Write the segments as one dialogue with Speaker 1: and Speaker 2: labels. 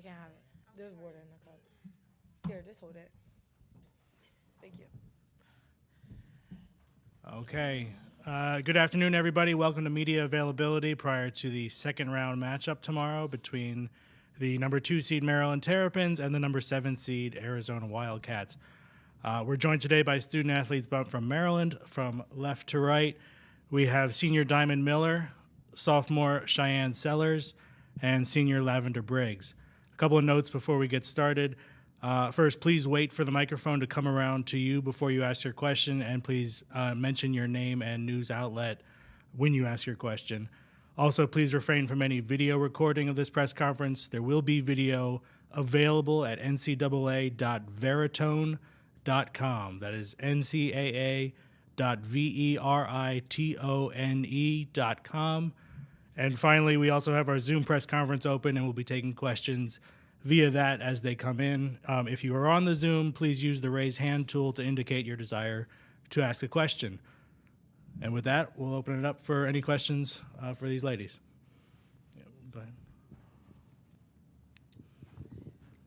Speaker 1: I can't have it. There's water in the cup. Here, just hold it. Thank you.
Speaker 2: Okay. Good afternoon, everybody. Welcome to media availability prior to the second round matchup tomorrow between the number 2 seed Maryland Terrapins and the number 7 seed Arizona Wildcats. We're joined today by student athletes from Maryland. From left to right, we have senior Diamond Miller, sophomore Cheyenne Sellers, and senior Lavender Briggs. A couple of notes before we get started. First, please wait for the microphone to come around to you before you ask your question, and please mention your name and news outlet when you ask your question. Also, please refrain from any video recording of this press conference. There will be video available at ncaa.veritone.com. That is ncaa.veritone.com. And finally, we also have our Zoom press conference open, and we'll be taking questions via that as they come in. If you are on the Zoom, please use the raise hand tool to indicate your desire to ask a question. And with that, we'll open it up for any questions for these ladies. Yeah, go ahead.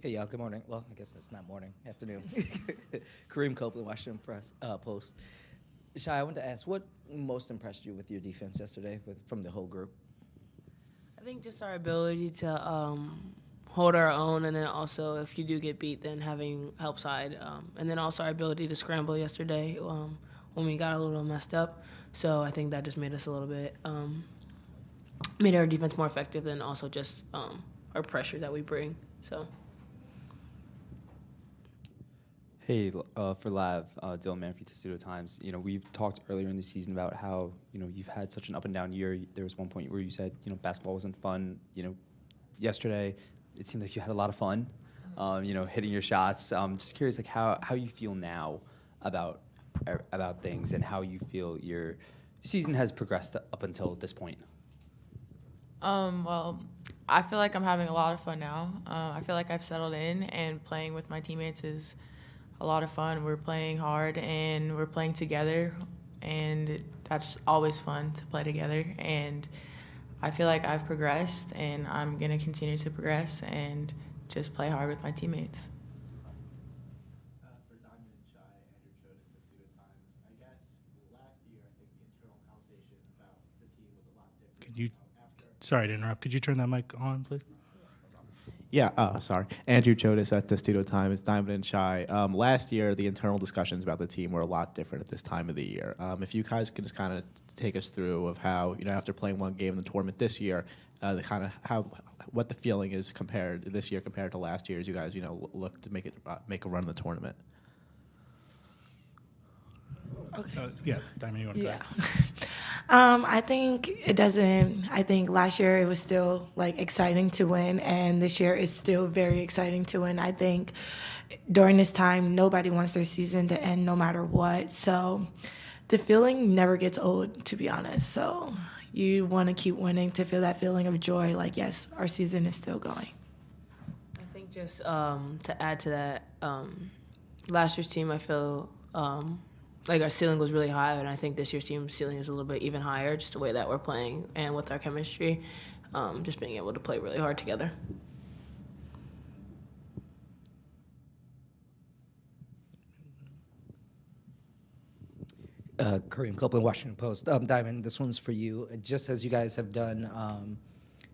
Speaker 3: Hey, y'all. Good morning. Well, I guess it's not morning, afternoon. Kareem Copeland, Washington Post. Shai, I wanted to ask, what most impressed you with your defense yesterday from the whole group?
Speaker 4: I think just our ability to hold our own, and then also if you do get beat, then having help side. And then also our ability to scramble yesterday when we got a little messed up. So I think that just made us a little bit, made our defense more effective, and also just our pressure that we bring. So.
Speaker 5: Hey, for Lav, Dylan Manfrey, Testudo Times. You know, we've talked earlier in the season about how, you know, you've had such an up and down year. There was one point where you said, you know, basketball wasn't fun. You know, yesterday it seemed like you had a lot of fun, you know, hitting your shots. Just curious, like, how you feel now about things and how you feel your season has progressed up until this point.
Speaker 6: Well, I feel like I'm having a lot of fun now. I feel like I've settled in, and playing with my teammates is a lot of fun. We're playing hard and we're playing together, and that's always fun to play together. And I feel like I've progressed, and I'm going to continue to progress and just play hard with my teammates.
Speaker 2: For Diamond and Shai, Andrew Chodes, Testudo Times. I guess last year, I think the internal conversation about the team was a lot different. Sorry to interrupt. Could you turn that mic on, please?
Speaker 7: Yeah, sorry. Andrew Chodes at Testudo Times, Diamond and Shai. Last year, the internal discussions about the team were a lot different at this time of the year. If you guys could just kind of take us through of how, you know, after playing one game in the tournament this year, what the feeling is compared this year compared to last year as you guys, you know, look to make a run in the tournament.
Speaker 1: Okay.
Speaker 2: Yeah, Diamond, you want to go ahead?
Speaker 1: I think it doesn't. I think last year it was still like exciting to win, and this year is still very exciting to win. I think during this time, nobody wants their season to end no matter what. So the feeling never gets old, to be honest. So you want to keep winning to feel that feeling of joy, like, yes, our season is still going.
Speaker 4: I think just to add to that, last year's team, I feel like our ceiling was really high, and I think this year's team's ceiling is a little bit even higher, just the way that we're playing and with our chemistry, just being able to play really hard together.
Speaker 3: Kareem Copeland, Washington Post. Diamond, this one's for you. Just as you guys have done,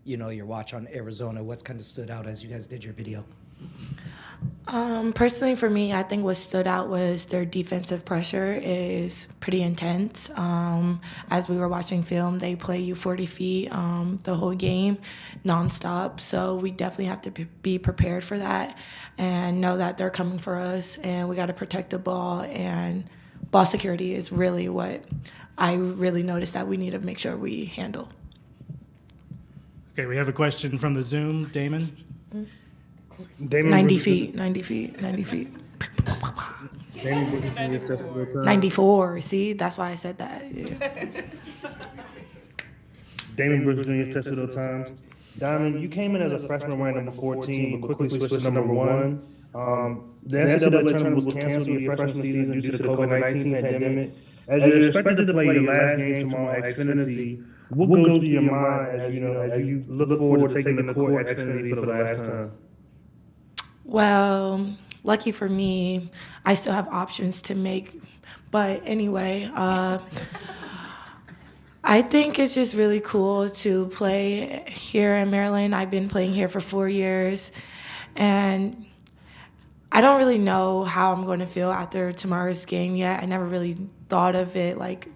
Speaker 3: you know, your watch on Arizona, what's kind of stood out as you guys did your video?
Speaker 1: Personally, for me, I think what stood out was their defensive pressure is pretty intense. As we were watching film, they play you 40 feet the whole game, nonstop. So we definitely have to be prepared for that and know that they're coming for us, and we got to protect the ball. And ball security is really what I really noticed that we need to make sure we handle.
Speaker 2: Okay, we have a question from the Zoom. Damon?
Speaker 1: 90 feet. 94. See, that's why I said that. Yeah.
Speaker 8: Damon Brooks Jr., Testudo Times. Diamond, you came in as a freshman ranked number 14, but quickly switched to number 1. The NCAA tournament was canceled your freshman season due to the COVID-19 pandemic. As you're expected to play your last game tomorrow at Xfinity, what goes through your mind as you look forward to taking the court at Xfinity for the last time?
Speaker 1: Well, lucky for me, I still have options to make. But anyway, I think it's just really cool to play here in Maryland. I've been playing here for 4 years, and I don't really know how I'm going to feel after tomorrow's game yet. I never really thought of it like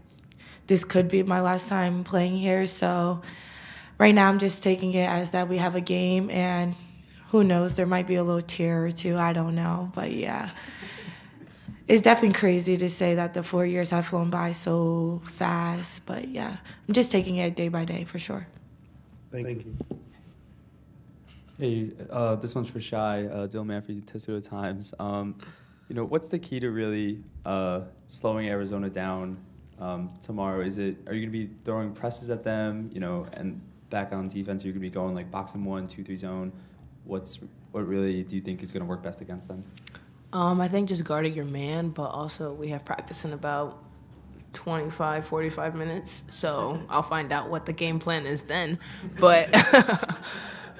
Speaker 1: this could be my last time playing here. So right now I'm just taking it as that we have a game, and who knows, there might be a little tear or two. I don't know. But yeah, it's definitely crazy to say that the 4 years have flown by so fast. But yeah, I'm just taking it day by day for sure.
Speaker 8: Thank you.
Speaker 5: Hey, this one's for Shy, Dylan Manfrey, Testudo Times. What's the key to really slowing Arizona down tomorrow? Are you going to be throwing presses at them, and back on defense, are you going to be going like box and 1, 2-3 zone? What really do you think is going to work best against them?
Speaker 4: I think just guarding your man, but also we have practice in about 25, 45 minutes, so I'll find out what the game plan is then. But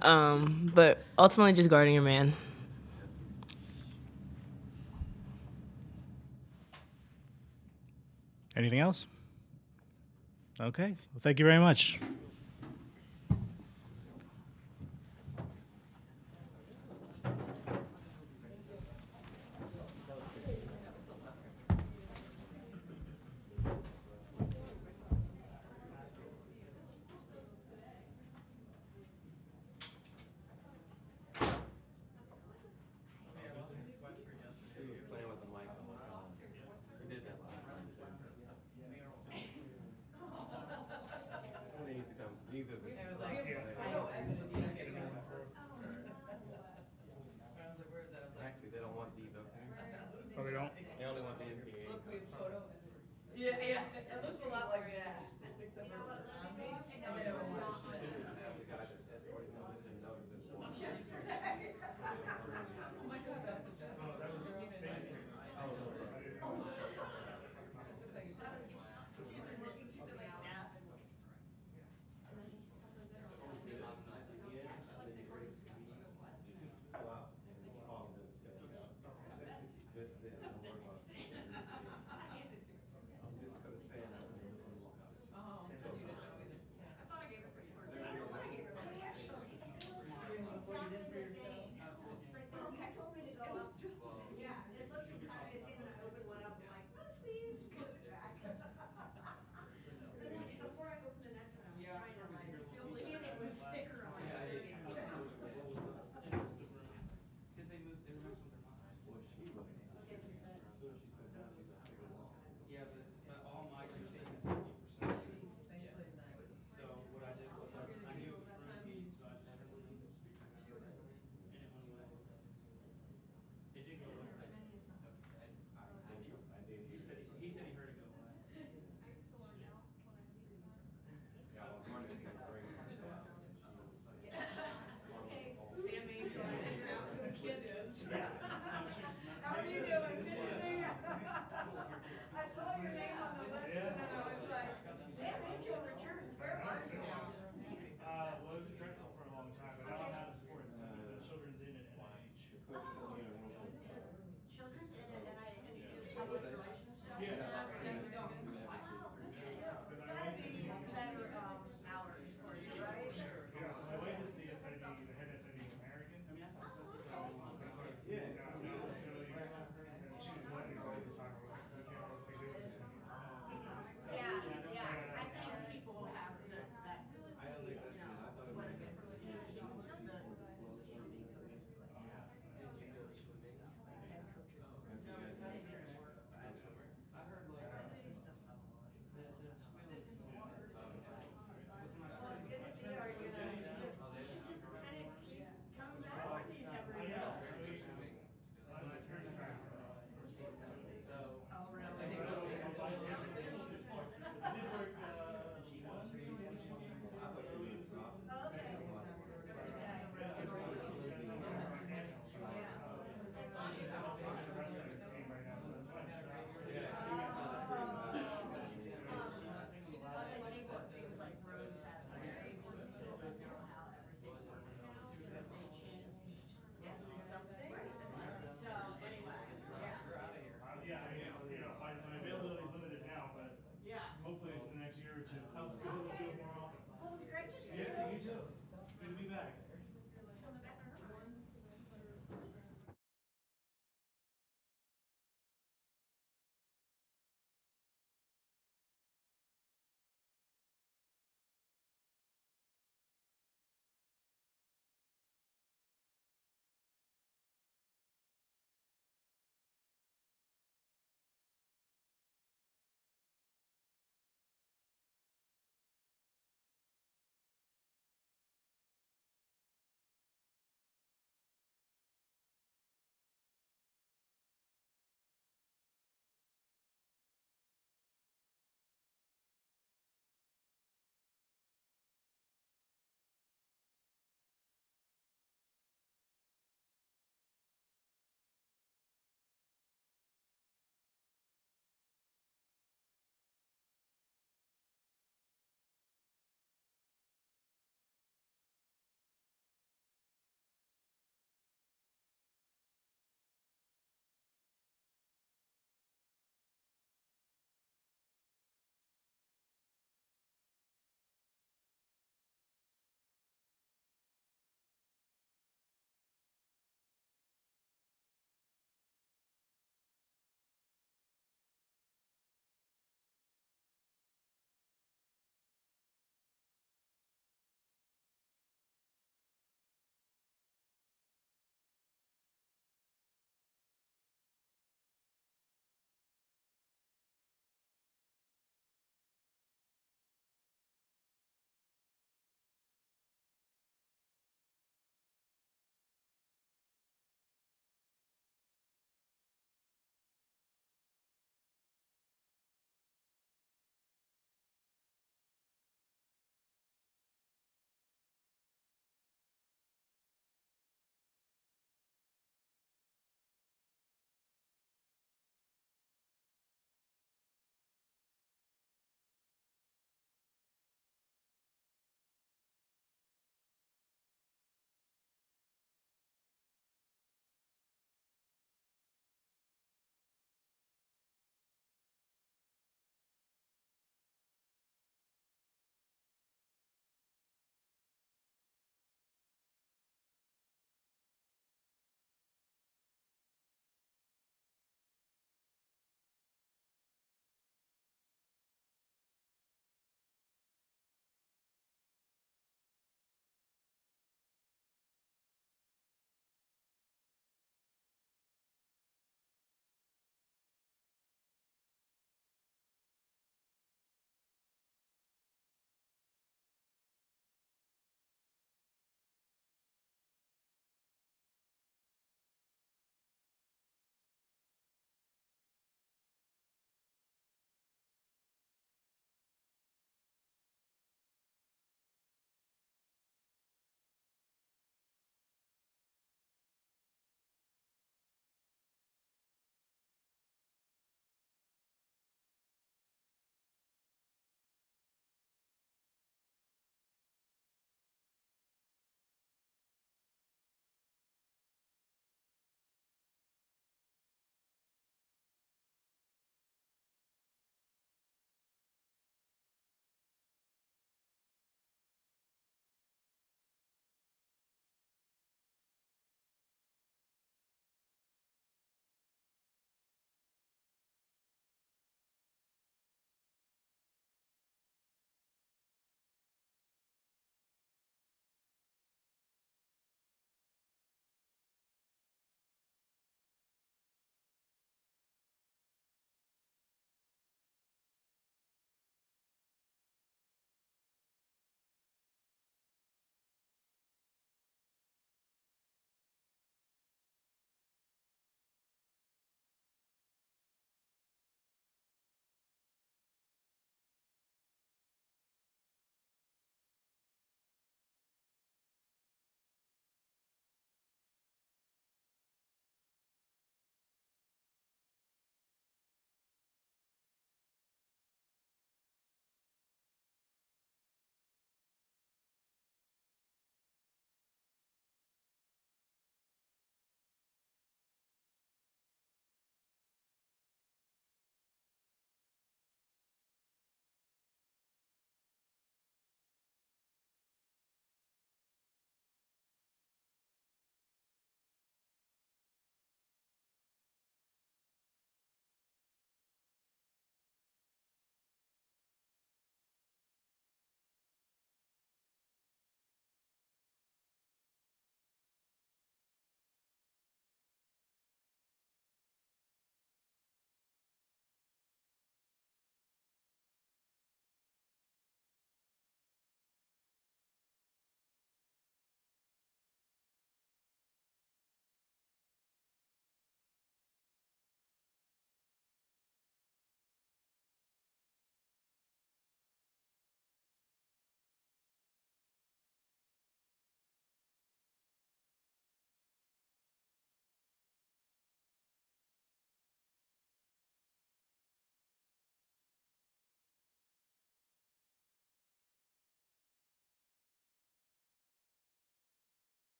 Speaker 4: but ultimately just guarding your man.
Speaker 2: Anything else? Okay. Well, thank you very much.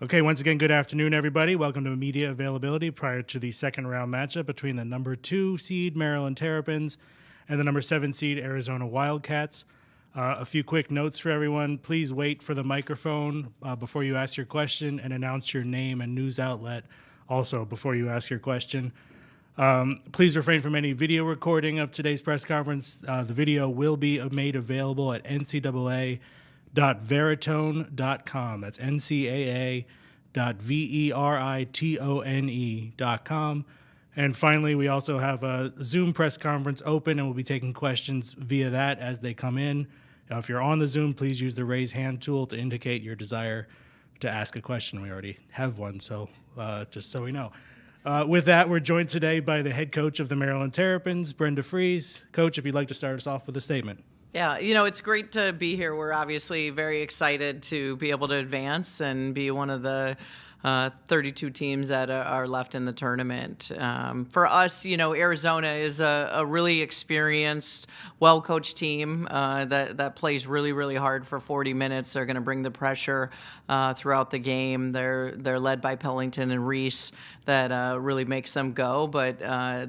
Speaker 2: Okay, once again, good afternoon, everybody. Welcome to media availability prior to the second round matchup between the number 2 seed Maryland Terrapins and the number 7 seed Arizona Wildcats. A few quick notes for everyone. Please wait for the microphone before you ask your question, and announce your name and news outlet also before you ask your question. Please refrain from any video recording of today's press conference. The video will be made available at ncaa.veritone.com. That's ncaa.veritone.com. And finally, we also have a Zoom press conference open, and we'll be taking questions via that as they come in. If you're on the Zoom, please use the raise hand tool to indicate your desire to ask a question. We already have one, so just so we know. With that, we're joined today by the head coach of the Maryland Terrapins, Brenda Fries. Coach, if you'd like to start us off with a statement.
Speaker 9: Yeah, you know, it's great to be here. We're obviously very excited to be able to advance and be one of the 32 teams that are left in the tournament. For us, you know, Arizona is a really experienced, well-coached team that plays really, really hard for 40 minutes. They're going to bring the pressure throughout the game. They're led by Pellington and Reese that really makes them go, but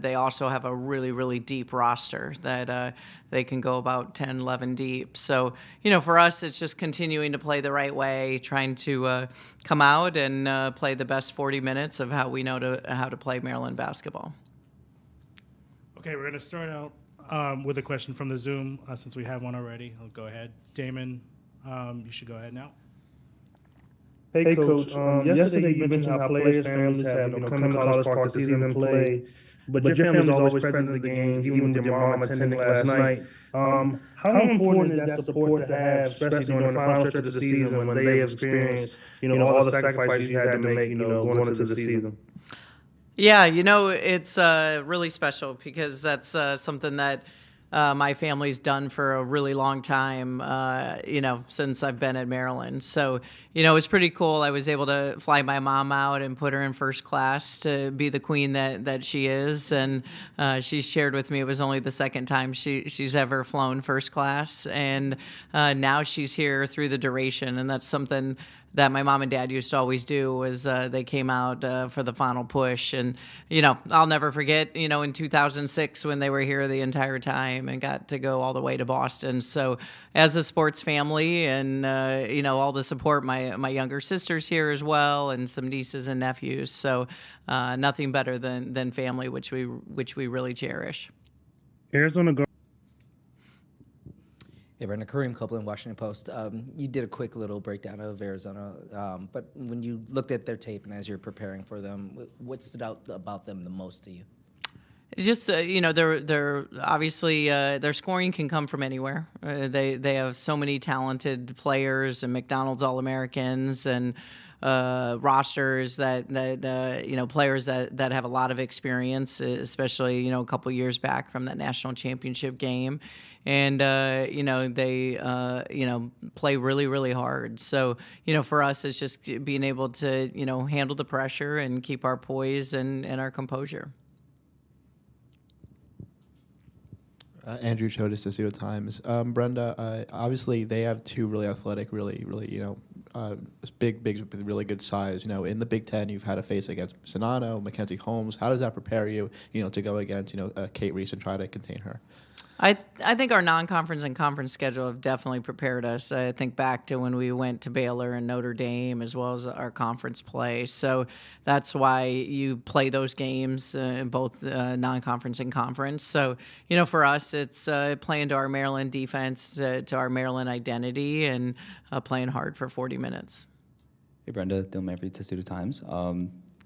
Speaker 9: they also have a really, really deep roster that they can go about 10, 11 deep. So, you know, for us, it's just continuing to play the right way, trying to come out and play the best 40 minutes of how we know how to play Maryland basketball.
Speaker 2: Okay, we're going to start out with a question from the Zoom since we have one already. I'll go ahead. Damon, you should go ahead now.
Speaker 8: Hey, Coach. Yesterday you mentioned how players' families have come to College Park to see them play, but your family's always present in the game, even with your mom attending last night. How important is that support to have, especially during the final stretch of the season when they have experienced, all the sacrifices you had to make, going into the season?
Speaker 9: Yeah, you know, it's really special because that's something that my family's done for a really long time, since I've been at Maryland. So, it was pretty cool. I was able to fly my mom out and put her in first class to be the queen that she is. And she shared with me it was only the second time she's ever flown first class. And now she's here through the duration. And that's something that my mom and dad used to always do was they came out for the final push. And, I'll never forget, in 2006 when they were here the entire time and got to go all the way to Boston. So as a sports family and, all the support, my younger sister's here as well and some nieces and nephews. So nothing better than family, which we really cherish.
Speaker 8: Arizona go.
Speaker 3: Hey, Brenda, Kareem Copeland, Washington Post. You did a quick little breakdown of Arizona, but when you looked at their tape and as you're preparing for them, what stood out about them the most to you?
Speaker 9: It's just they're obviously their scoring can come from anywhere. They have so many talented players and McDonald's All-Americans and rosters that players that have a lot of experience, especially a couple years back from that national championship game. And, they, play really, really hard. So, for us, it's just being able to, handle the pressure and keep our poise and our composure.
Speaker 7: Andrew Chodes, the Studio Times. Brenda, obviously they have two really athletic, really, big, with really good size. In the Big Ten, you've had a face against Sonano, Mackenzie Holmes. How does that prepare you, to go against, Kate Reese and try to contain her?
Speaker 9: I think our non-conference and conference schedule have definitely prepared us. I think back to when we went to Baylor and Notre Dame as well as our conference play. So that's why you play those games, both non-conference and conference. So, for us, it's playing to our Maryland defense, to our Maryland identity, and playing hard for 40 minutes.
Speaker 5: Hey, Brenda, Dylan Manfrey, Testudo Times.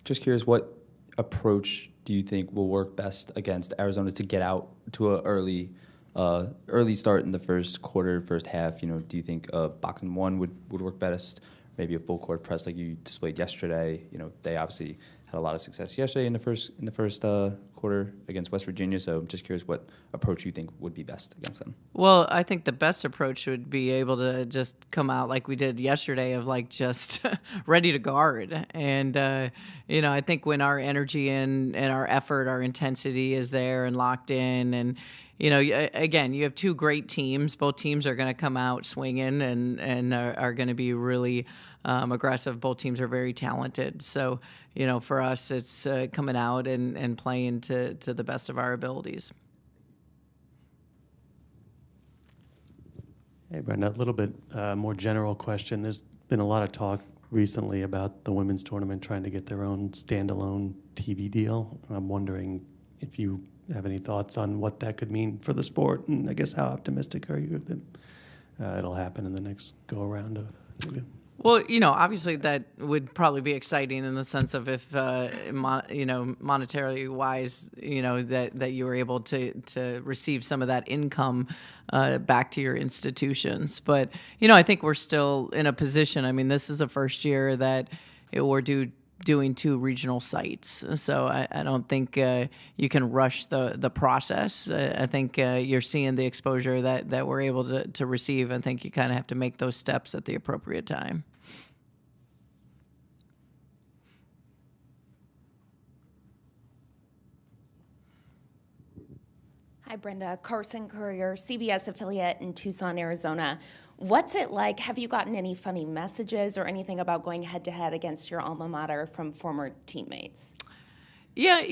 Speaker 5: Just curious, what approach do you think will work best against Arizona to get out to an early start in the first quarter, first half? Do you think box and one would work best? Maybe a full court press like you displayed yesterday. They obviously had a lot of success yesterday in the first quarter against West Virginia. So I'm just curious what approach you think would be best against them.
Speaker 9: Well, I think the best approach would be able to just come out like we did yesterday of like just ready to guard. And, I think when our energy and our effort, our intensity is there and locked in and, again, you have two great teams. Both teams are going to come out swinging and are going to be really aggressive. Both teams are very talented. So, for us, it's coming out and playing to the best of our abilities.
Speaker 10: Hey, Brenda, a little bit more general question. There's been a lot of talk recently about the women's tournament trying to get their own standalone TV deal. I'm wondering if you have any thoughts on what that could mean for the sport, and I guess how optimistic are you that it'll happen in the next go-around of it?
Speaker 9: Well, obviously that would probably be exciting in the sense of if, monetarily wise, that you were able to receive some of that income back to your institutions. But, I think we're still in a position. I mean, this is the first year that we're doing two regional sites. So I don't think you can rush the process. I think you're seeing the exposure that we're able to receive. I think you kind of have to make those steps at the appropriate time.
Speaker 11: Hi, Brenda. Carson Courier, CBS affiliate in Tucson, Arizona. What's it like? Have you gotten any funny messages or anything about going head-to-head against your alma mater from former teammates?
Speaker 9: Yeah,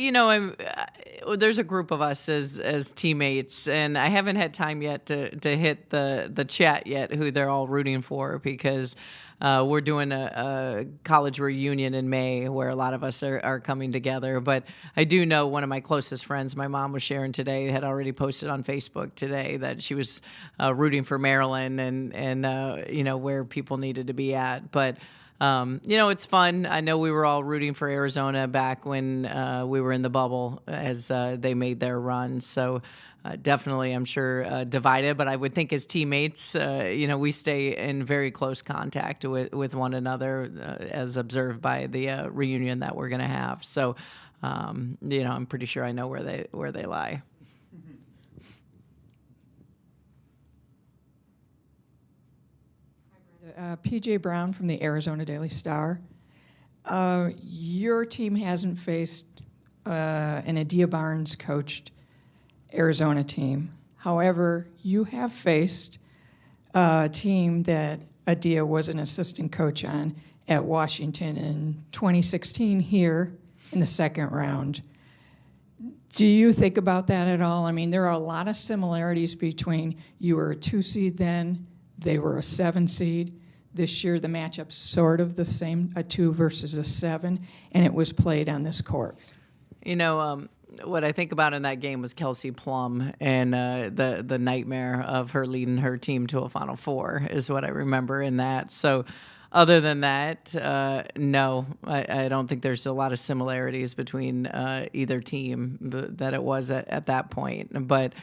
Speaker 9: there's a group of us as teammates, and I haven't had time yet to hit the chat yet who they're all rooting for because we're doing a college reunion in May where a lot of us are coming together. But I do know one of my closest friends, my mom was sharing today, had already posted on Facebook today that she was rooting for Maryland and where people needed to be at. But it's fun. I know we were all rooting for Arizona back when we were in the bubble as they made their run. So definitely, I'm sure, divided. But I would think as teammates, we stay in very close contact with one another as observed by the reunion that we're going to have. So, I'm pretty sure I know where they lie.
Speaker 12: PJ Brown from the Arizona Daily Star. Your team hasn't faced an Adia Barnes coached Arizona team. However, you have faced a team that Adia was an assistant coach on at Washington in 2016 here in the second round. Do you think about that at all? I mean, there are a lot of similarities between you were a 2 seed then, they were a 7 seed. This year, the matchup's sort of the same, a 2 versus a 7, and it was played on this court.
Speaker 9: What I think about in that game was Kelsey Plum and the nightmare of her leading her team to a Final Four is what I remember in that. So other than that, no, I don't think there's a lot of similarities between either team that it was at that point. But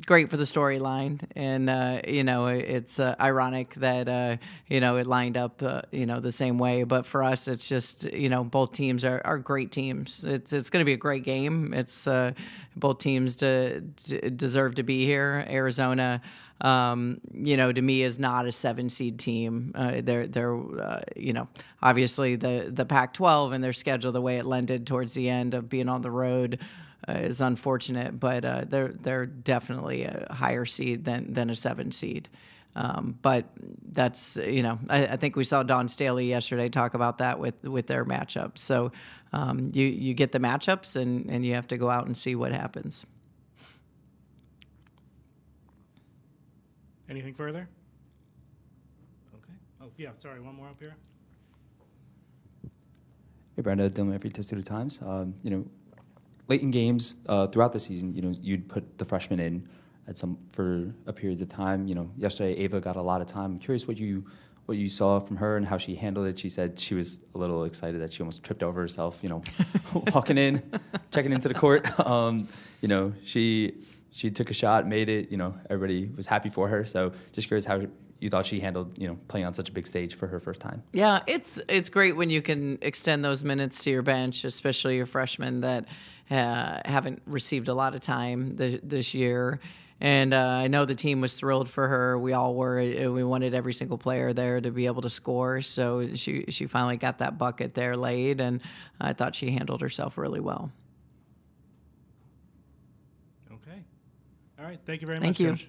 Speaker 9: great for the storyline, and it's ironic that it lined up the same way. But for us, it's just both teams are great teams. It's going to be a great game. It's both teams deserve to be here. Arizona, to me, is not a 7 seed team. They're obviously the Pac-12 and their schedule, the way it lended towards the end of being on the road. Is unfortunate, but they're definitely a higher seed than a 7 seed. But that's I think we saw Dawn Staley yesterday talk about that with their matchups. So you get the matchups and you have to go out and see what happens.
Speaker 2: Anything further? Okay. Oh yeah, sorry. One more up here.
Speaker 5: Hey Brenda, Dylan Murphy, Tuxedo Times. Late in games throughout the season, you'd put the freshmen in for a period of time. Yesterday Ava got a lot of time. I'm curious what you saw from her and how she handled it. She said she was a little excited that she almost tripped over herself. Walking in, checking into the court. She took a shot, made it. Everybody was happy for her. So just curious how you thought she handled, playing on such a big stage for her first time.
Speaker 9: Yeah, it's great when you can extend those minutes to your bench, especially your freshmen that haven't received a lot of time this year. And I know the team was thrilled for her. We all were. We wanted every single player there to be able to score. So she finally got that bucket there laid, and I thought she handled herself really well.
Speaker 2: Okay. All right. Thank you very
Speaker 9: Thank
Speaker 2: much,
Speaker 9: you.
Speaker 2: Coach.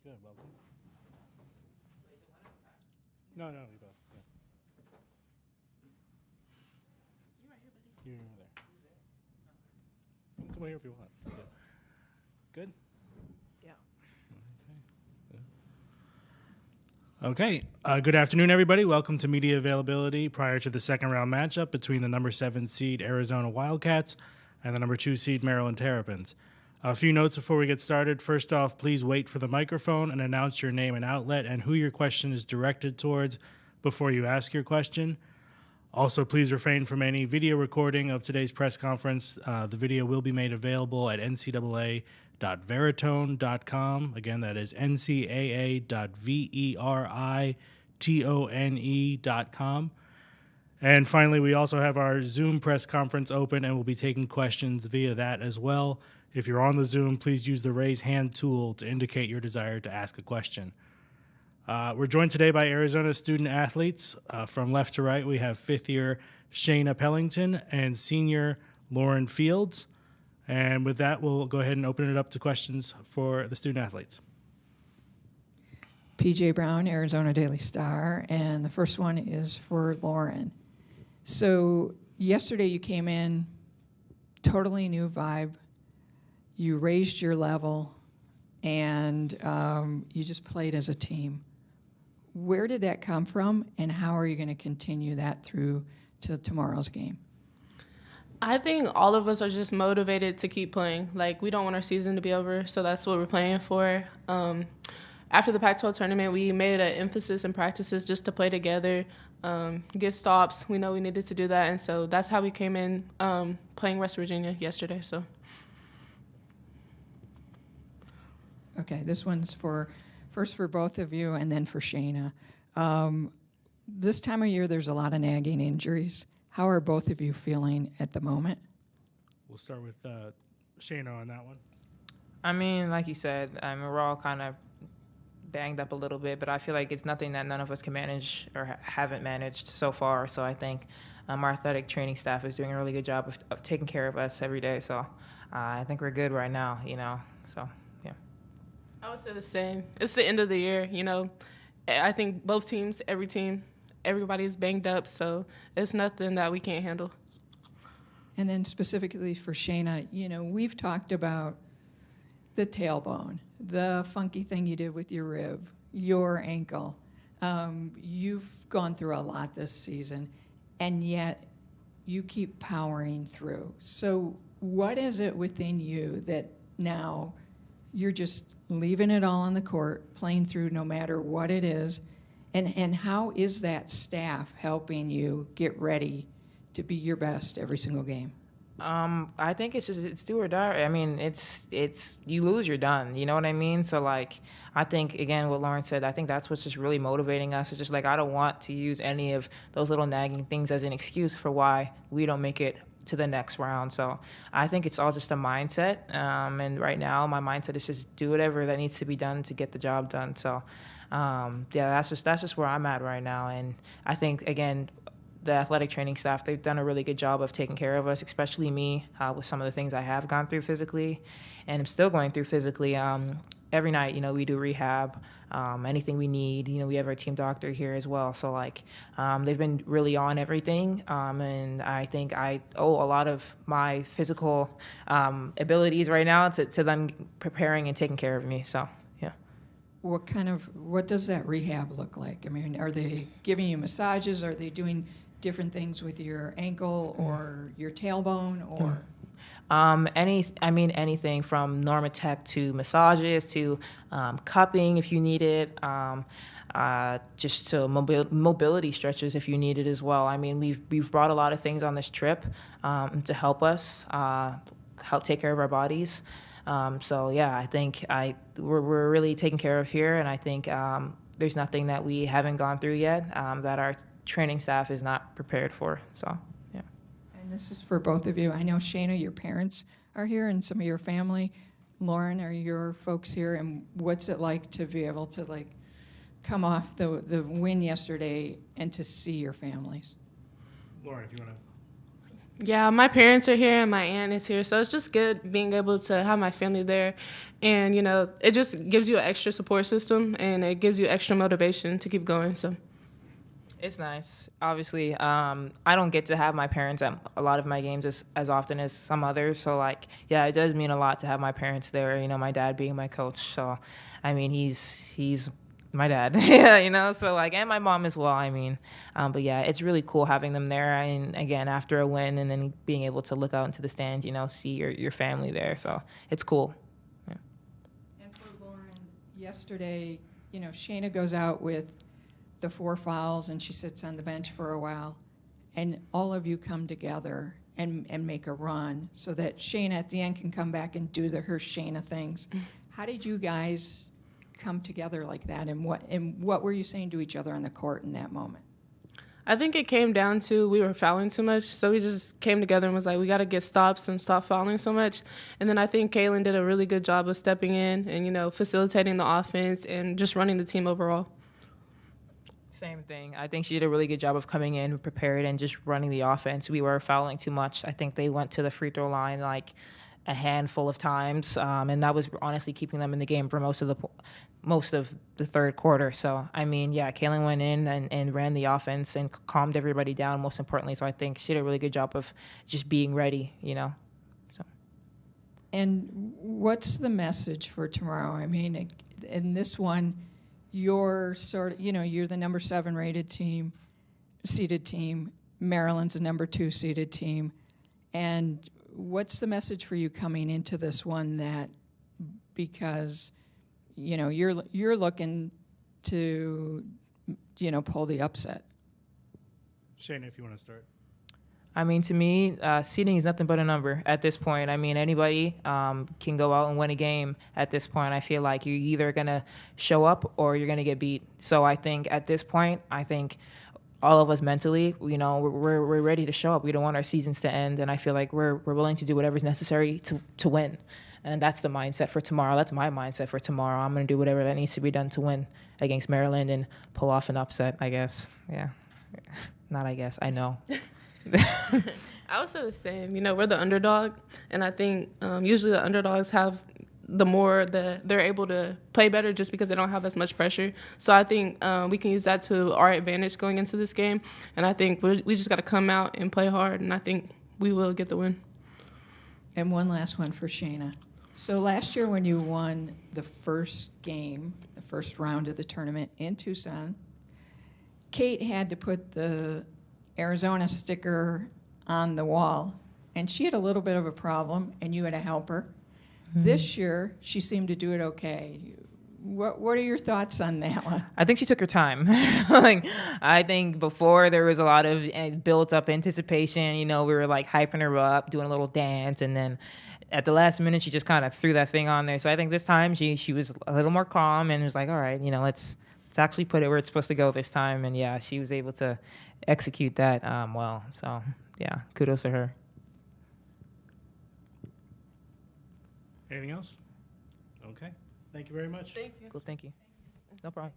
Speaker 2: Good, welcome. No, we both. Yeah. You right here, buddy. You're there. You can come here if you want. Yeah. Good?
Speaker 4: Yeah.
Speaker 2: Okay. Good afternoon, everybody. Welcome to media availability prior to the second round matchup between the number 7 seed Arizona Wildcats and the number 2 seed Maryland Terrapins. A few notes before we get started. First off, please wait for the microphone and announce your name and outlet and who your question is directed towards before you ask your question. Also, please refrain from any video recording of today's press conference. The video will be made available at ncaa.veritone.com. Again, that is ncaa.veritone.com. And finally, we also have our Zoom press conference open, and we'll be taking questions via that as well. If you're on the Zoom, please use the raise hand tool to indicate your desire to ask a question. We're joined today by Arizona student athletes. From left to right, we have fifth-year Shayna Pellington and senior Lauren Fields. And with that, we'll go ahead and open it up to questions for the student athletes.
Speaker 12: PJ Brown, Arizona Daily Star, and the first one is for Lauren. So yesterday you came in, totally new vibe. You raised your level, and you just played as a team. Where did that come from, and how are you going to continue that through to tomorrow's game?
Speaker 13: I think all of us are just motivated to keep playing. Like, we don't want our season to be over, so that's what we're playing for. After the Pac-12 tournament, we made an emphasis in practices just to play together, get stops. We know we needed to do that, and so that's how we came in playing West Virginia yesterday. So.
Speaker 12: Okay, this one's first for both of you and then for Shayna. This time of year, there's a lot of nagging injuries. How are both of you feeling at the moment?
Speaker 2: We'll start with Shayna on that one.
Speaker 14: I mean, like you said, we're all kind of banged up a little bit, but I feel like it's nothing that none of us can manage or haven't managed so far. So I think our athletic training staff is doing a really good job of taking care of us every day. So I think we're good right now, so.
Speaker 13: I would say the same. It's the end of the year, I think both teams, everybody's banged up, so it's nothing that we can't handle.
Speaker 12: And then specifically for Shayna, we've talked about the tailbone, the funky thing you did with your rib, your ankle. You've gone through a lot this season, and yet you keep powering through. So what is it within you that now you're just leaving it all on the court, playing through no matter what it is, and how is that staff helping you get ready to be your best every single game?
Speaker 14: I think it's do or die. I mean, it's you lose, you're done. You know what I mean? So I think again what Lauren said. I think that's what's just really motivating us. It's just I don't want to use any of those little nagging things as an excuse for why we don't make it to the next round. So I think it's all just a mindset. And right now my mindset is just do whatever that needs to be done to get the job done. So that's just where I'm at right now. And I think again, the athletic training staff, they've done a really good job of taking care of us, especially me, with some of the things I have gone through physically and I'm still going through physically. Every night, we do rehab, anything we need. We have our team doctor here as well. So, they've been really on everything. And I think I owe a lot of my physical abilities right now to them preparing and taking care of me. So, yeah.
Speaker 12: What does that rehab look like? I mean, are they giving you massages? Are they doing different things with your ankle or your tailbone or?
Speaker 14: Anything from Normatec to massages to cupping if you need it, just to mobility stretches if you need it as well. I mean, we've brought a lot of things on this trip to help us help take care of our bodies. I think we're really taken care of here, and I think there's nothing that we haven't gone through yet that our training staff is not prepared for. So.
Speaker 12: And this is for both of you. I know, Shayna, your parents are here and some of your family. Lauren, are your folks here? And what's it like to be able to come off the win yesterday and to see your families?
Speaker 2: Lauren, if you want to.
Speaker 13: Yeah, my parents are here and my aunt is here, so it's just good being able to have my family there. And, it just gives you an extra support system and it gives you extra motivation to keep going. So
Speaker 14: It's nice. Obviously, I don't get to have my parents at a lot of my games as often as some others. So, yeah, it does mean a lot to have my parents there. My dad being my coach. So, I mean, he's my dad. Yeah, So, and my mom as well. But yeah, it's really cool having them there. And again, after a win, and then being able to look out into the stands, see your family there. So it's cool. Yeah.
Speaker 12: And for Lauren, yesterday, Shayna goes out with the 4 fouls and she sits on the bench for a while, and all of you come together and make a run so that Shayna at the end can come back and do her Shayna things. How did you guys come together like that, and what were you saying to each other on the court in that moment?
Speaker 13: I think it came down to we were fouling too much, so we just came together and was like, we got to get stops and stop fouling so much. And then I think Kaylin did a really good job of stepping in and, facilitating the offense and just running the team overall.
Speaker 14: Same thing. I think she did a really good job of coming in prepared and just running the offense. We were fouling too much. I think they went to the free throw line like a handful of times, and that was honestly keeping them in the game for most of the third quarter. So, Kaylin went in and ran the offense and calmed everybody down, most importantly. So I think she did a really good job of just being ready, So.
Speaker 12: And what's the message for tomorrow? In this one, you're you're the number 7 seeded team. Maryland's the number 2 seeded team. And what's the message for you coming into this one because you're looking to pull the upset?
Speaker 2: Shayna, if you want to start.
Speaker 14: To me, seeding is nothing but a number at this point. Anybody can go out and win a game at this point. I feel like you're either going to show up or you're going to get beat. So I think at this point, all of us mentally, we're ready to show up. We don't want our seasons to end, and I feel like we're willing to do whatever's necessary to win. And that's the mindset for tomorrow. That's my mindset for tomorrow. I'm going to do whatever that needs to be done to win against Maryland and pull off an upset, I guess. Yeah. Not I guess. I know.
Speaker 13: I would say the same. We're the underdog, and I think usually the underdogs have they're able to play better just because they don't have as much pressure. So I think we can use that to our advantage going into this game, and I think we just got to come out and play hard, and I think we will get the win.
Speaker 12: And one last one for Shayna. So last year when you won the first game, the first round of the tournament in Tucson, Kate had to put the Arizona sticker on the wall, and she had a little bit of a problem, and you had to help her. Mm-hmm. This year, she seemed to do it okay. What are your thoughts on that one?
Speaker 14: I think she took her time. I think before there was a lot of built-up anticipation. We were hyping her up, doing a little dance, and then at the last minute, she just kind of threw that thing on there. So I think this time she was a little more calm and was like, all right, let's actually put it where it's supposed to go this time. And yeah, she was able to execute that well. So yeah, kudos to her.
Speaker 2: Anything else? Okay. Thank you very much.
Speaker 13: Thank you.
Speaker 14: Cool, thank you. No problem.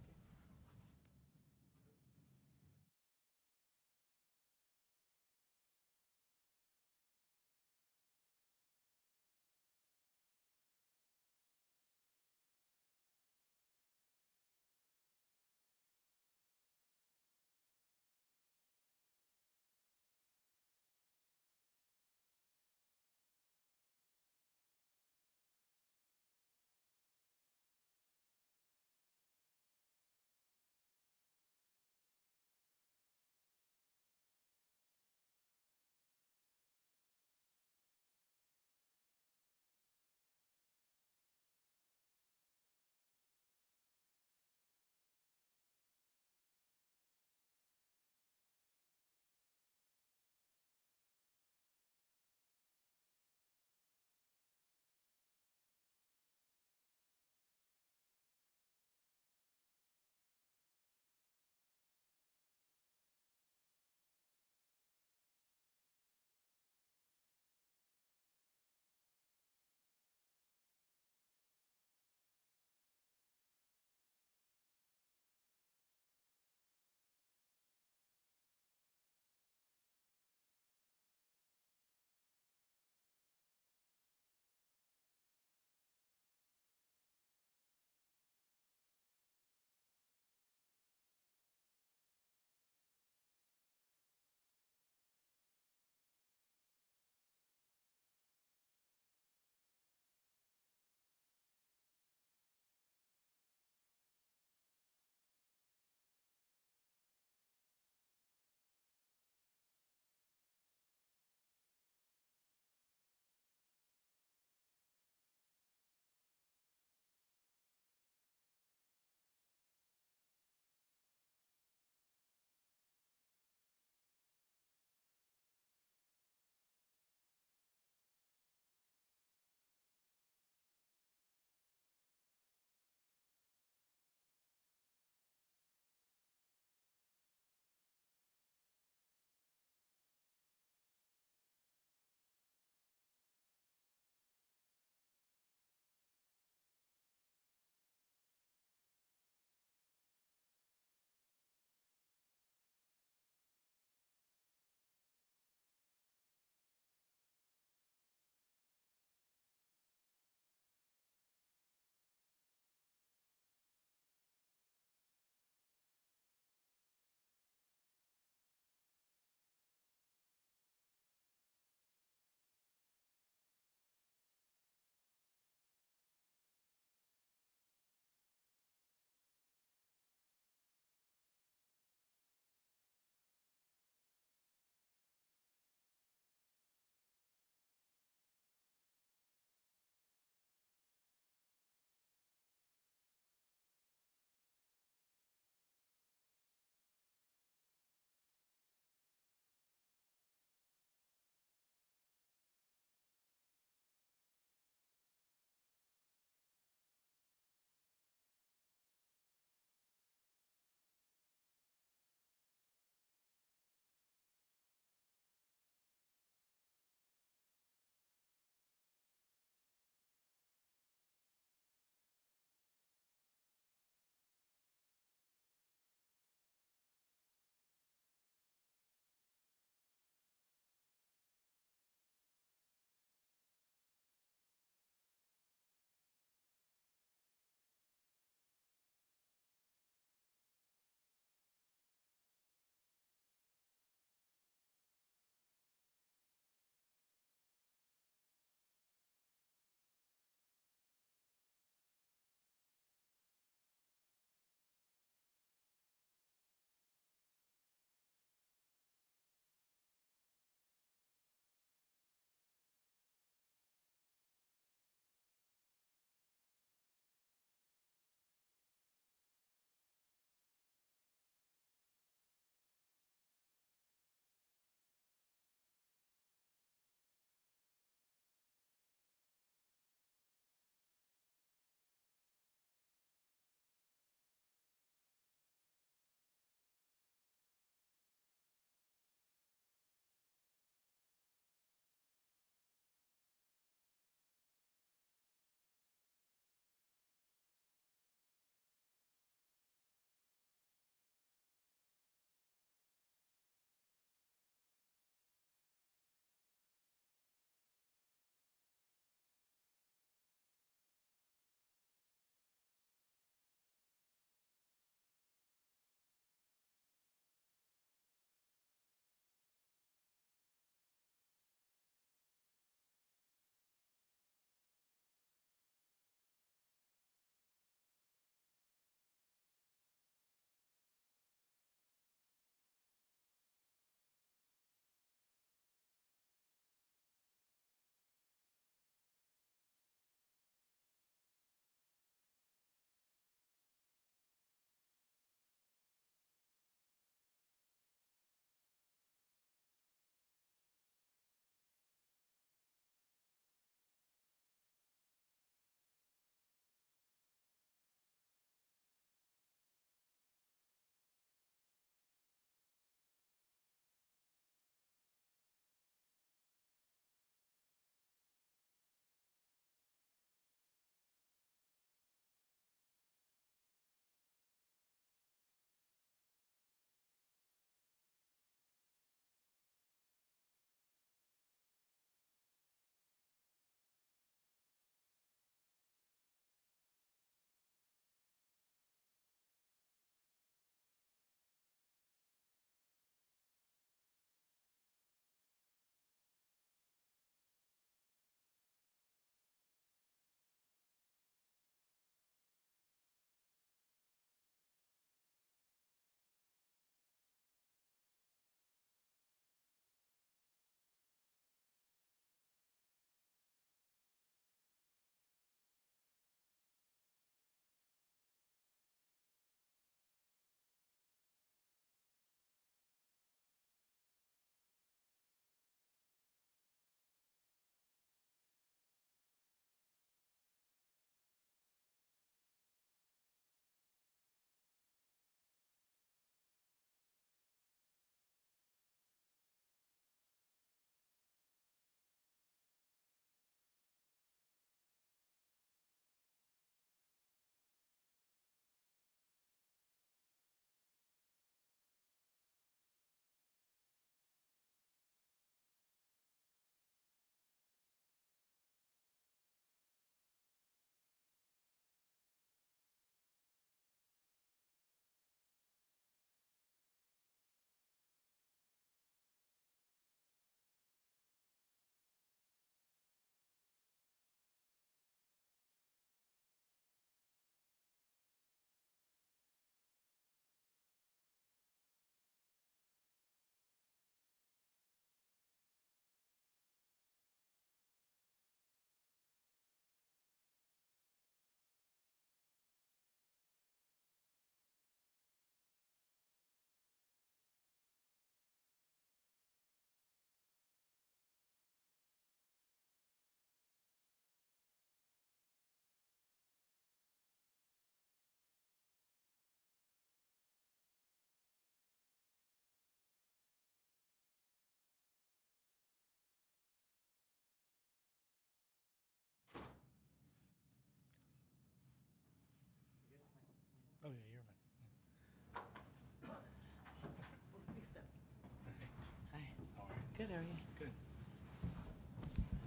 Speaker 15: Good, how are you?
Speaker 2: Good.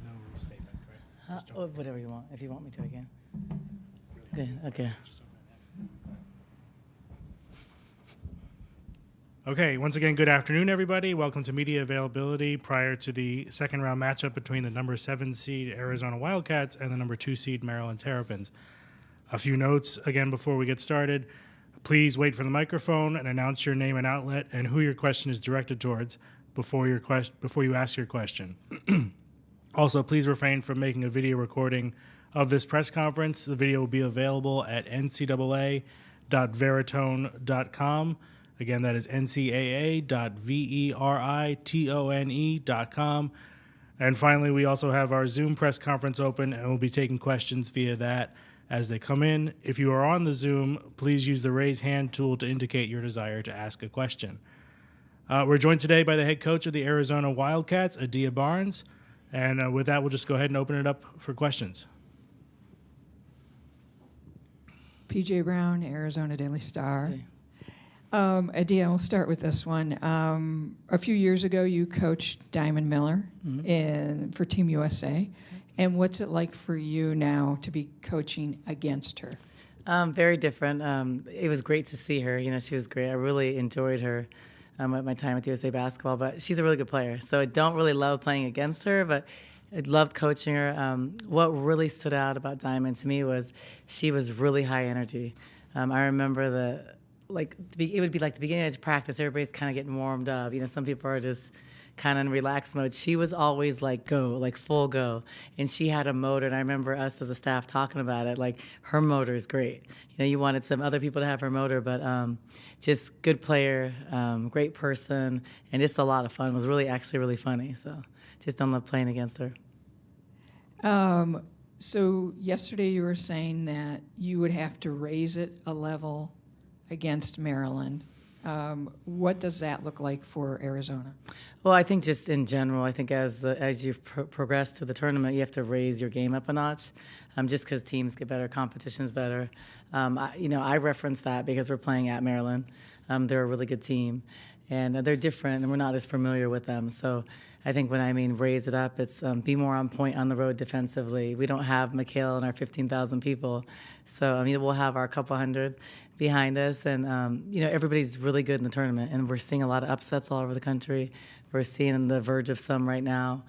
Speaker 2: No statement, right?
Speaker 15: Or whatever you want, if you want me to again. Good, okay.
Speaker 2: Okay, once again, good afternoon, everybody. Welcome to media availability prior to the second round matchup between the number 7 seed Arizona Wildcats and the number 2 seed Maryland Terrapins. A few notes again before we get started. Please wait for the microphone and announce your name and outlet and who your question is directed towards before you ask your question. Also, please refrain from making a video recording of this press conference. The video will be available at ncaa.veritone.com. Again, that is ncaa.veritone.com. And finally, we also have our Zoom press conference open, and we'll be taking questions via that as they come in. If you are on the Zoom, please use the raise hand tool to indicate your desire to ask a question. We're joined today by the head coach of the Arizona Wildcats, Adia Barnes. And with that, we'll just go ahead and open it up for questions.
Speaker 12: PJ Brown, Arizona Daily Star. Adia, we'll start with this one. A few years ago, you coached Diamond Miller for Team USA. And what's it like for you now to be coaching against her?
Speaker 15: Very different. It was great to see her. You know, she was great. I really enjoyed her at my time with USA Basketball. But she's a really good player. So I don't really love playing against her, but I loved coaching her. What really stood out about Diamond to me was she was really high energy. I remember it would be like the beginning of practice. Everybody's kind of getting warmed up. You know, some people are just kind of in relaxed mode. She was always like go, like full go. And she had a motor. And I remember us as a staff talking about it. Like, her motor is great. You know, you wanted some other people to have her motor, but just good player, great person, and just a lot of fun. It was actually really funny. So just don't love playing against her.
Speaker 12: So yesterday you were saying that you would have to raise it a level against Maryland. What does that look like for Arizona?
Speaker 15: Well, I think just in general, I think as you progress through the tournament, you have to raise your game up a notch, just because teams get better, competition's better. I reference that because we're playing at Maryland. They're a really good team, and they're different, and we're not as familiar with them. So I think when I mean raise it up, it's be more on point on the road defensively. We don't have McHale and our 15,000 people. So, we'll have our couple hundred behind us, and everybody's really good in the tournament, and we're seeing a lot of upsets all over the country. We're seeing the verge of some right now.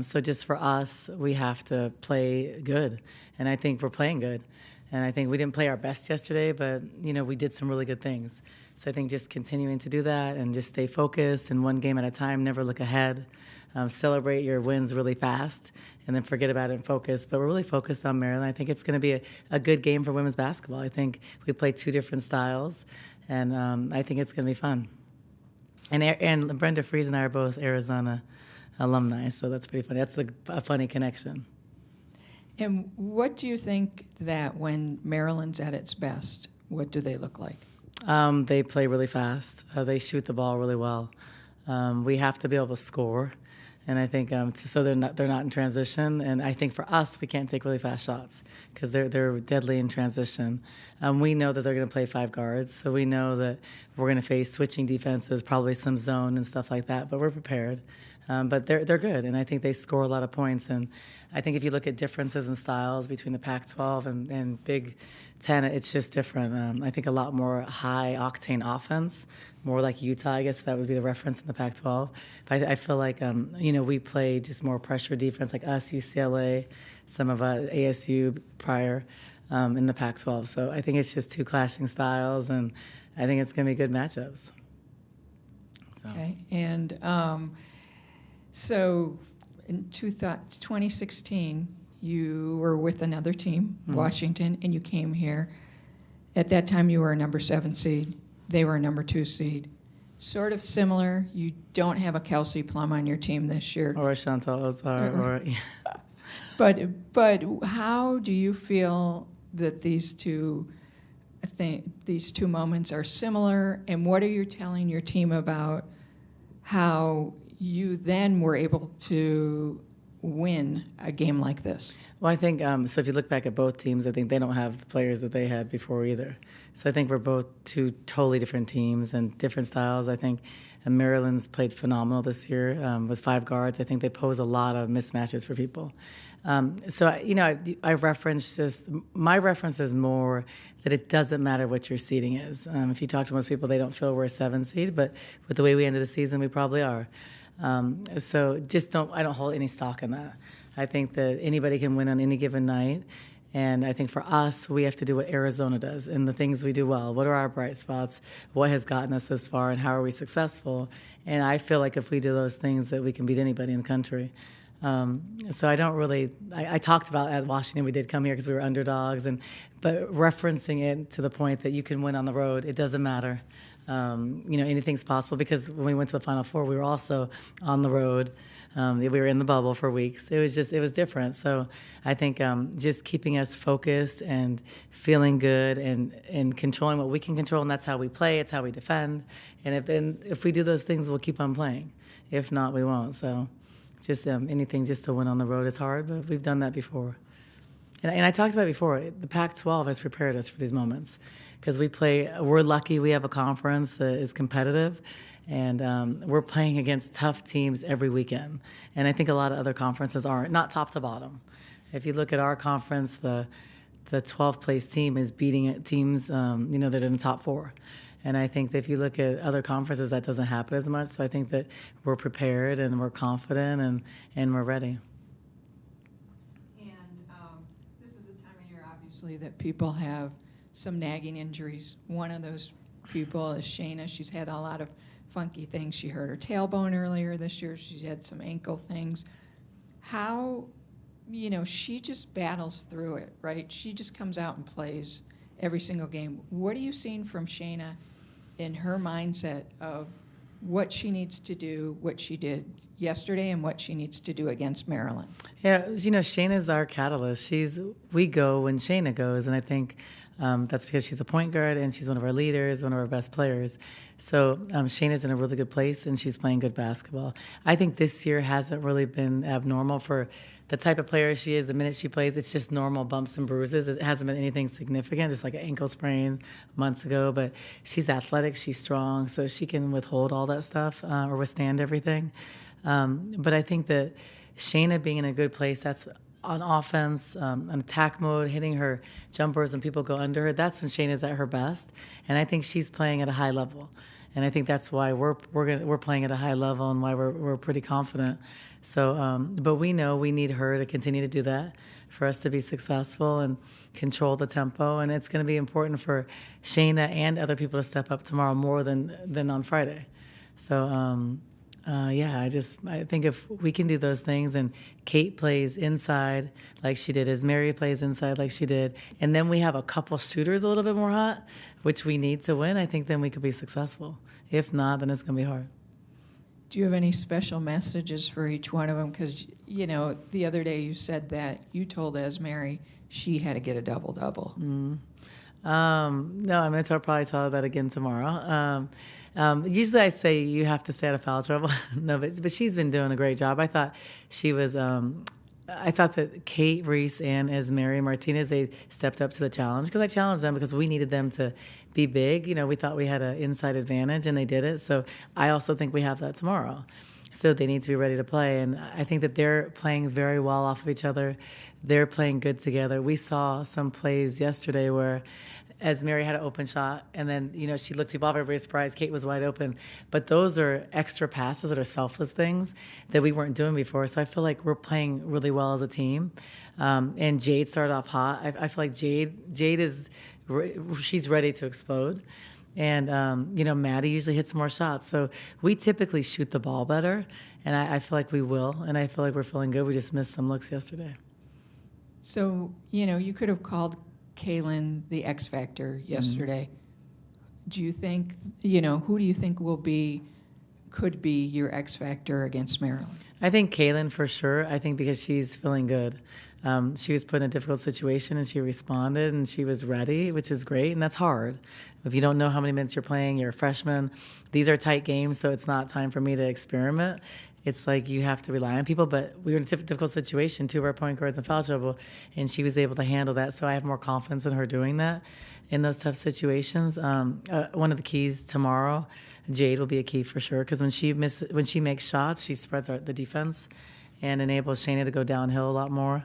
Speaker 15: So just for us, we have to play good, and I think we're playing good. And I think we didn't play our best yesterday, but we did some really good things. So I think just continuing to do that and just stay focused and one game at a time, never look ahead. Celebrate your wins really fast and then forget about it and focus. But we're really focused on Maryland. I think it's going to be a good game for women's basketball. I think we play two different styles, and I think it's going to be fun. And Brenda Fries and I are both Arizona alumni, so that's pretty funny. That's a funny connection.
Speaker 12: And what do you think that when Maryland's at its best, what do they look like?
Speaker 15: They play really fast. They shoot the ball really well. We have to be able to score, and I think so they're not in transition. And I think for us, we can't take really fast shots because they're deadly in transition. We know that they're going to play 5 guards, so we know that we're going to face switching defenses, probably some zone and stuff like that. But we're prepared. But they're good, and I think they score a lot of points. And I think if you look at differences in styles between the Pac-12 and Big Ten, it's just different. I think a lot more high-octane offense, more like Utah, I guess that would be the reference in the Pac-12. But I feel like, we play just more pressure defense, like us, UCLA, some of ASU prior in the Pac-12. So I think it's just two clashing styles, and I think it's going to be good matchups. So.
Speaker 12: Okay, and so in 2016, you were with another team, Washington, and you came here. At that time, you were a number 7 seed. They were a number 2 seed. Sort of similar. You don't have a Kelsey Plum on your team this year.
Speaker 15: Or a Chantal Ozar.
Speaker 12: But how do you feel that these two moments are similar, and what are you telling your team about how you then were able to win a game like this?
Speaker 15: Well, I think so. If you look back at both teams, I think they don't have the players that they had before either. So I think we're both two totally different teams and different styles. I think Maryland's played phenomenal this year with 5 guards. I think they pose a lot of mismatches for people. I reference just my reference is more that it doesn't matter what your seeding is. If you talk to most people, they don't feel we're a 7 seed, but with the way we ended the season, we probably are. So I don't hold any stock in that. I think that anybody can win on any given night. And I think for us, we have to do what Arizona does and the things we do well. What are our bright spots? What has gotten us this far, and how are we successful? And I feel like if we do those things, that we can beat anybody in the country. So I don't really. I talked about at Washington, we did come here because we were underdogs, but referencing it to the point that you can win on the road, it doesn't matter. Anything's possible, because when we went to the Final Four, we were also on the road. We were in the bubble for weeks. It was different. So I think just keeping us focused and feeling good and controlling what we can control, and that's how we play. It's how we defend. And if we do those things, we'll keep on playing. If not, we won't. So just anything just to win on the road is hard, but we've done that before. And I talked about it before. The Pac-12 has prepared us for these moments because we're lucky we have a conference that is competitive. And we're playing against tough teams every weekend. And I think a lot of other conferences aren't, not top to bottom. If you look at our conference, the 12th place team is beating teams, that are in the top 4. And I think that if you look at other conferences, that doesn't happen as much. So I think that we're prepared and we're confident and we're ready.
Speaker 12: And this is a time of year, obviously, that people have some nagging injuries. One of those people is Shayna. She's had a lot of funky things. She hurt her tailbone earlier this year. She's had some ankle things. How, she just battles through it, right? She just comes out and plays every single game. What are you seeing from Shayna in her mindset of what she needs to do, what she did yesterday, and what she needs to do against Maryland?
Speaker 15: Yeah, Shayna's our catalyst. We go when Shayna goes, and I think that's because she's a point guard and she's one of our leaders, one of our best players. So Shayna's in a really good place and she's playing good basketball. I think this year hasn't really been abnormal for the type of player she is. The minute she plays, it's just normal bumps and bruises. It hasn't been anything significant, just like an ankle sprain months ago. But she's athletic, she's strong, so she can withhold all that stuff or withstand everything. But I think that Shayna being in a good place, that's on offense, on attack mode, hitting her jumpers and people go under her, that's when Shayna's at her best. And I think she's playing at a high level. And I think that's why we're playing at a high level and why we're pretty confident. So, but we know we need her to continue to do that for us to be successful and control the tempo. And it's going to be important for Shayna and other people to step up tomorrow more than on Friday. So, I think if we can do those things and Kate plays inside like she did, as Mary plays inside like she did, and then we have a couple shooters a little bit more hot, which we need to win, I think then we could be successful. If not, then it's going to be hard.
Speaker 12: Do you have any special messages for each one of them? Because, the other day you said that you told Mary she had to get a double-double.
Speaker 15: No, I'm going to probably tell her that again tomorrow. Usually I say you have to stay out of foul trouble. No, but she's been doing a great job. I thought she was. I thought that Kate Reese and Mary Martinez, they stepped up to the challenge because I challenged them because we needed them to be big. We thought we had an inside advantage and they did it. So I also think we have that tomorrow. So they need to be ready to play. And I think that they're playing very well off of each other. They're playing good together. We saw some plays yesterday where Mary had an open shot, and then, she looked to the ball, everybody was surprised, Kate was wide open. But those are extra passes that are selfless things that we weren't doing before. So I feel like we're playing really well as a team. And Jade started off hot. I feel like Jade she's ready to explode. And, Maddie usually hits more shots. So we typically shoot the ball better, and I feel like we will. And I feel like we're feeling good. We just missed some looks yesterday.
Speaker 12: So, you could have called Kaylin the X Factor yesterday. Mm-hmm. Do you think, who do you think could be your X Factor against Maryland?
Speaker 15: I think Kaylin for sure. I think because she's feeling good. She was put in a difficult situation and she responded and she was ready, which is great, and that's hard. If you don't know how many minutes you're playing, you're a freshman. These are tight games, so it's not time for me to experiment. it's like you have to rely on people. But we were in a difficult situation, 2 of our point guards in foul trouble, and she was able to handle that. So I have more confidence in her doing that in those tough situations. One of the keys tomorrow, Jade will be a key for sure, because when she makes shots, she spreads the defense and enables Shayna to go downhill a lot more.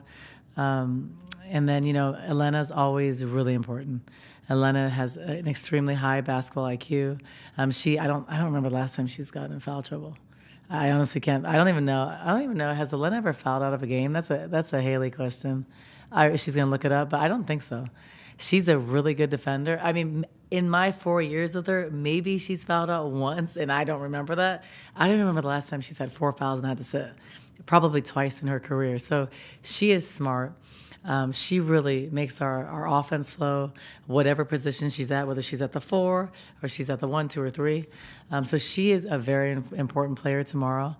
Speaker 15: And then, Elena's always really important. Elena has an extremely high basketball IQ. I don't remember the last time she's gotten in foul trouble. I honestly can't. I don't even know. Has Elena ever fouled out of a game? That's a Haley question. She's gonna look it up, but I don't think so. She's a really good defender. I mean, in my 4 years with her, maybe she's fouled out once, and I don't remember that. I don't remember the last time she's had 4 fouls and had to sit. Probably twice in her career. So she is smart. She really makes our offense flow, whatever position she's at, whether she's at the 4 or she's at the 1, 2, or 3. So she is a very important player tomorrow.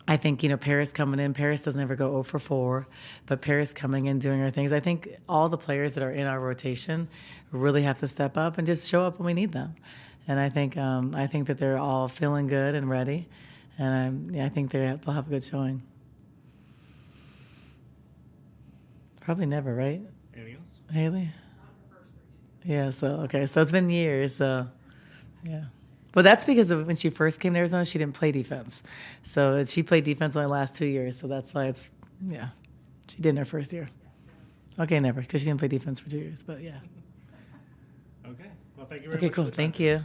Speaker 15: I think, Paris coming in, Paris doesn't ever go 0 for 4, but Paris coming in, doing her things. I think all the players that are in our rotation really have to step up and just show up when we need them. And I think that they're all feeling good and ready. And I think they'll have a good showing. Probably never, right?
Speaker 2: Anything else?
Speaker 15: Haley? Yeah, so it's been years, so yeah. But that's because of when she first came to Arizona, she didn't play defense. So she played defense only the last 2 years, so that's why she did in her first year. Okay, never, because she didn't play defense for 2 years, but yeah.
Speaker 2: Okay, well, thank you very much.
Speaker 15: Okay, cool, thank you.